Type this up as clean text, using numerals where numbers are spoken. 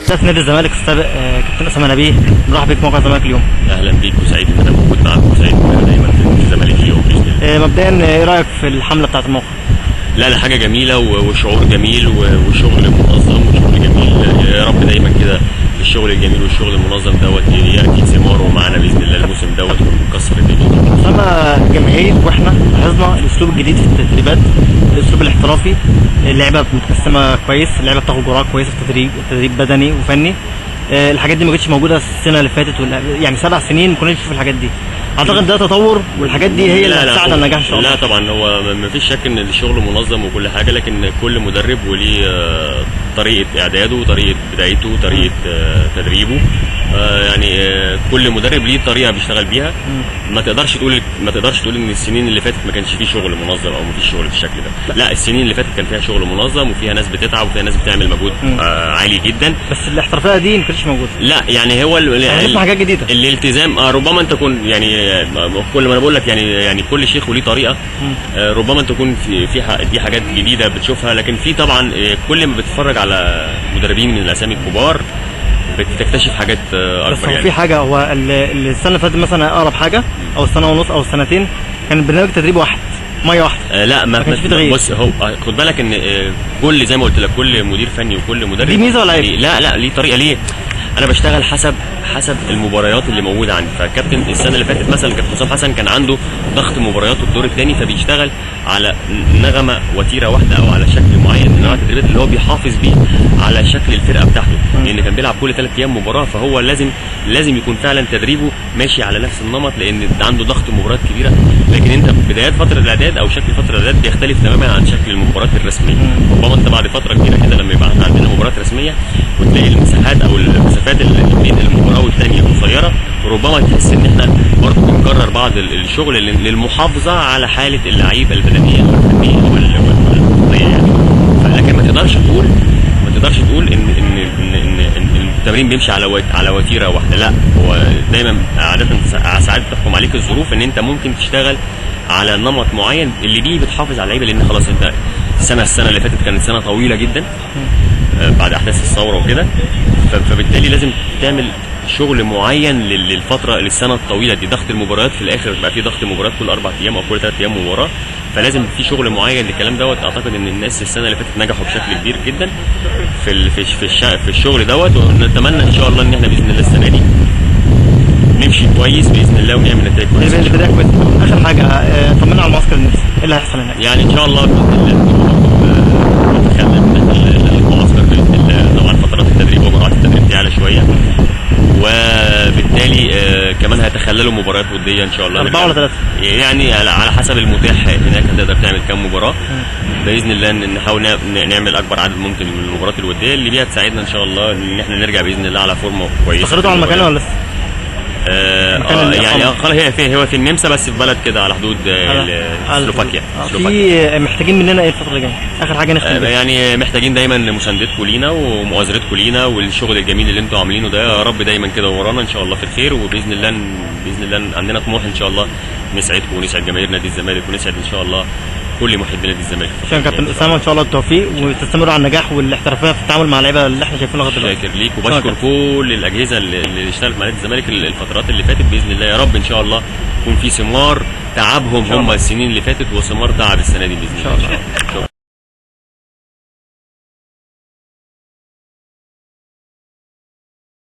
رئيس نادي الزمالك السابق كابتن اسامه نبيه، نرحب بيك موقع الزمالك اليوم. اهلا بيك وسعيد ان انا موجود معاكم وسعيد ان انا دايما في الزمالك اليوم باذن الله. مبدئيا ايه رايك في الحمله بتاعت الموقع؟ لا حاجه جميله وشعور جميل وشغل منظم وشغل جميل. يا رب دايما كده الشغل الجميل والشغل المنظم دوت ياتي ثماره معانا باذن الله الموسم دوت ونكسر الدنيا. اسامه جماهير واحنا لاحظنا الاسلوب الجديد في التدريبات، الاسلوب الاحترافي، اللعيبه متقسمه كويس، اللعيبه بتاخد جرعات كويسه في تدريب بدني وفني. الحاجات دي ما كانتش موجوده السنه اللي فاتت يعني 7 سنين ما كناش نشوف الحاجات دي. اعتقد ده تطور والحاجات دي هي اللي هتساعد على النجاح ان شاء الله. لا طبعا هو ما فيش شك ان الشغل منظم وكل حاجه، لكن كل مدرب وليه طريقه اعداده وطريقه بدايته وطريقه تدريبه. يعني كل مدرب ليه طريقه بيشتغل بيها. ما تقدرش تقول ان السنين اللي فاتت ما كانش فيه شغل منظم او ما فيش شغل بالشكل ده. لا السنين اللي فاتت كان فيها شغل منظم وفيها ناس بتتعب وفيها ناس بتعمل مجهود عالي جدا. بس الاحترافيه دي ما كانتش موجوده. لا يعني هو حاجات جديده. الالتزام ربما انت تكون يعني كل ما انا بقول لك يعني كل شيخ وليه طريقه. ربما تكون في دي حاجات جديده بتشوفها، لكن في طبعا كل ما بتتفرج على مدربين من الاسامي الكبار بتكتشف حاجات اكبر. بس يعني في حاجه، هو السنه اللي فاتت مثلا اقرب حاجه او السنه ونص او السنتين كان برنامج تدريب واحد، ميه واحده. لا ما كانش في تغيير. بص هو خد بالك ان كل زي ما قلت لك كل مدير فني وكل مدرب دي ميزه ولا عيب؟ لا ليه طريقه. ليه؟ انا بشتغل حسب المباريات اللي موجوده عندي. فكابتن السنه اللي فاتت مثلا كابتن حسام حسن كان عنده ضغط مباريات الدور الثاني، فبيشتغل على نغمه وتيره واحده او على شكل معين من نوع التدريبات اللي هو بيحافظ بيه على شكل الفرقه بتاعته، لان كان بيلعب كل 3 ايام مباراه. فهو لازم يكون فعلا تدريبه ماشي على نفس النمط، لان عنده ضغط مباريات كبيره. لكن انت بدايات فتره الاعداد او شكل فتره الاعداد بيختلف تماما عن شكل المباريات الرسميه. ربما انت بعد فتره كبيره كده لما يبقى عندنا مباريات رسميه وتلاقي المساحات او المسافات اللي بين المباراه والثانيه قصيره، ربما تحس ان احنا برضه بنكرر بعض الشغل للمحافظه على حاله اللعيبه البدنيه والفنيه والفنيه يعني. لكن ما تقدرش تقول ان التمرين بيمشي على وتيره واحده. لا هو دايما عاده ساعات بتحكم عليك الظروف ان انت ممكن تشتغل على نمط معين اللي بيه بتحافظ على اللعيبه، لان خلاص انت السنه اللي فاتت كانت سنه طويله جدا بعد احداث الثوره وكده. فبالتالي لازم تعمل شغل معين للسنه الطويله دي. ضغط المباريات في الاخر بقى في ضغط مباريات كل 4 ايام او كل 3 ايام مباراه، فلازم في شغل معين للكلام دوت. اعتقد ان الناس السنه اللي فاتت نجحوا بشكل كبير جدا في الشغل دوت، ونتمنى ان شاء الله ان احنا باذن الله السنه دي نمشي كويس باذن الله ونعمل نتائج كويسه. اخر حاجه طمنا على المعسكر النفسي، ايه اللي هيحصل هناك؟ يعني ان شاء الله المعسكر باذن الله طبعا فترات التدريب ومراحل التدريب تعلى شويه، وبالتالي كمان هيتخللوا مباريات وديه ان شاء الله. 4 ولا 3 يعني على حسب المتاح هناك هتقدر تعمل كام مباراه باذن الله. نحاول نعمل اكبر عدد ممكن من المباريات الوديه اللي بيها تساعدنا ان شاء الله ان احنا نرجع باذن الله على فورمه كويسه. استقريتوا على المكان ولا لسه؟ يعني خلاص هو في النمسا، بس في بلد كده على حدود سلوفاكيا. في محتاجين مننا ايه الفتره اللي جايه؟ اخر حاجه نختم يعني محتاجين دايما مساندتكم لينا ومؤازرتكم لينا والشغل الجميل اللي انتوا عاملينه ده. يا رب دايما كده ورانا ان شاء الله في الخير، وباذن الله عندنا طموح ان شاء الله نسعدكم ونسعد جماهير نادي الزمالك ونسعد ان شاء الله كل محبي نادي الزمالك. شكرا كابتن اسامه، ان شاء الله التوفيق وتستمروا على النجاح والاحترافيه في التعامل مع اللعيبه اللي احنا شايفينها لغايه دلوقتي. شاكر ليك وبشكر كل الاجهزه اللي اشتغلت مع نادي الزمالك الفترات اللي فاتت. باذن الله يا رب ان شاء الله يكون في ثمار تعبهم هم السنين اللي فاتت وثمار تعب السنه دي باذن الله. ان شاء الله.